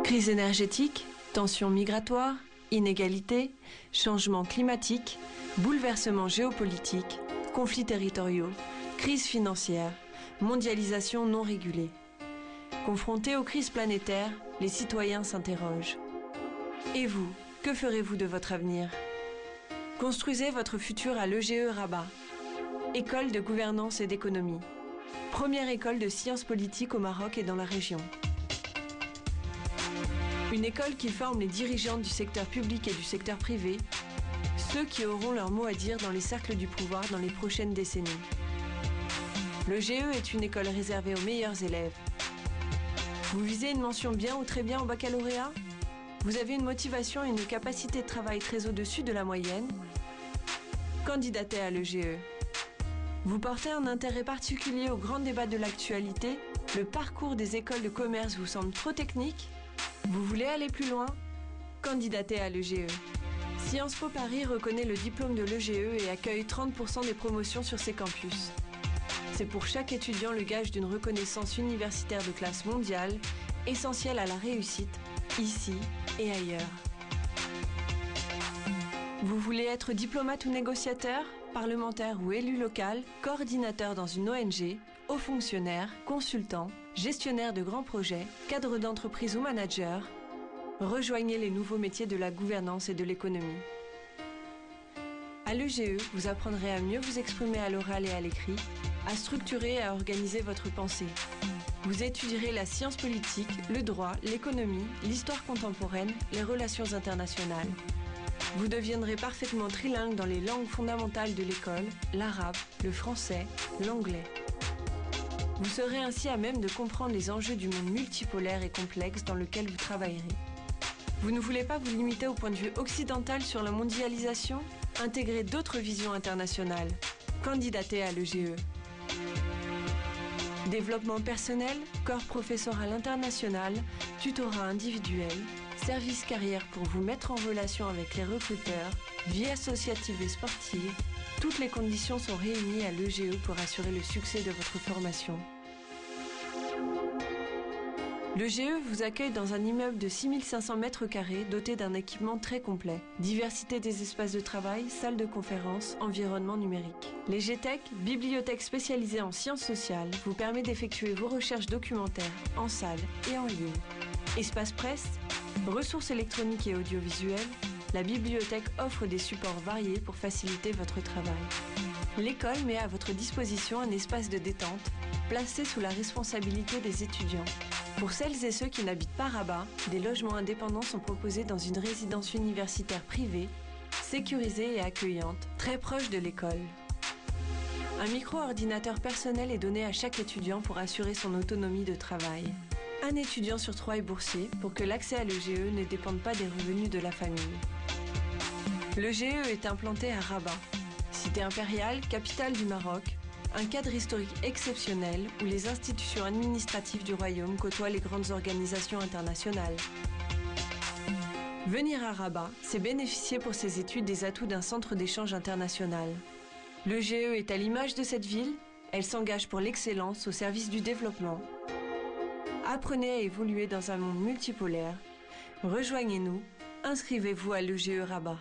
Crise énergétique, tensions migratoires, inégalités, changements climatiques, bouleversements géopolitiques, conflits territoriaux, crise financière, mondialisation non régulée. Confrontés aux crises planétaires, les citoyens s'interrogent. Et vous, que ferez-vous de votre avenir? Construisez votre futur à l'EGE Rabat, école de gouvernance et d'économie. Première école de sciences politiques au Maroc et dans la région. Une école qui forme les dirigeants du secteur public et du secteur privé, ceux qui auront leur mot à dire dans les cercles du pouvoir dans les prochaines décennies. L'EGE est une école réservée aux meilleurs élèves. Vous visez une mention bien ou très bien au baccalauréat? Vous avez une motivation et une capacité de travail très au-dessus de la moyenne? Candidatez à l'EGE. Vous portez un intérêt particulier au grand débat de l'actualité? Le parcours des écoles de commerce vous semble trop technique? Vous voulez aller plus loin? Candidatez à l'EGE. Sciences Po Paris reconnaît le diplôme de l'EGE et accueille 30% des promotions sur ses campus. C'est pour chaque étudiant le gage d'une reconnaissance universitaire de classe mondiale, essentielle à la réussite, ici et ailleurs. Vous voulez être diplomate ou négociateur, parlementaire ou élu local, coordinateur dans une ONG, haut fonctionnaire, consultant, gestionnaire de grands projets, cadre d'entreprise ou manager? Rejoignez les nouveaux métiers de la gouvernance et de l'économie. À l'EGE, vous apprendrez à mieux vous exprimer à l'oral et à l'écrit, à structurer et à organiser votre pensée. Vous étudierez la science politique, le droit, l'économie, l'histoire contemporaine, les relations internationales. Vous deviendrez parfaitement trilingue dans les langues fondamentales de l'école, l'arabe, le français, l'anglais. Vous serez ainsi à même de comprendre les enjeux du monde multipolaire et complexe dans lequel vous travaillerez. Vous ne voulez pas vous limiter au point de vue occidental sur la mondialisation? Intégrez d'autres visions internationales. Candidatez à l'EGE. Développement personnel, corps professoral international, tutorat individuel, service carrière pour vous mettre en relation avec les recruteurs, vie associative et sportive, toutes les conditions sont réunies à l'EGE pour assurer le succès de votre formation. L'EGE vous accueille dans un immeuble de 6500 m² doté d'un équipement très complet. Diversité des espaces de travail, salles de conférence, environnement numérique. Les GTEC, bibliothèque spécialisée en sciences sociales, vous permet d'effectuer vos recherches documentaires en salle et en ligne. Espace presse, ressources électroniques et audiovisuelles, la bibliothèque offre des supports variés pour faciliter votre travail. L'école met à votre disposition un espace de détente, placé sous la responsabilité des étudiants. Pour celles et ceux qui n'habitent pas Rabat, des logements indépendants sont proposés dans une résidence universitaire privée, sécurisée et accueillante, très proche de l'école. Un micro-ordinateur personnel est donné à chaque étudiant pour assurer son autonomie de travail. Un étudiant sur 3 est boursier pour que l'accès à l'EGE ne dépende pas des revenus de la famille. L'EGE est implanté à Rabat, cité impériale, capitale du Maroc, un cadre historique exceptionnel où les institutions administratives du royaume côtoient les grandes organisations internationales. Venir à Rabat, c'est bénéficier pour ses études des atouts d'un centre d'échange international. L'EGE est à l'image de cette ville, elle s'engage pour l'excellence au service du développement. Apprenez à évoluer dans un monde multipolaire. Rejoignez-nous, inscrivez-vous à l'EGE Rabat.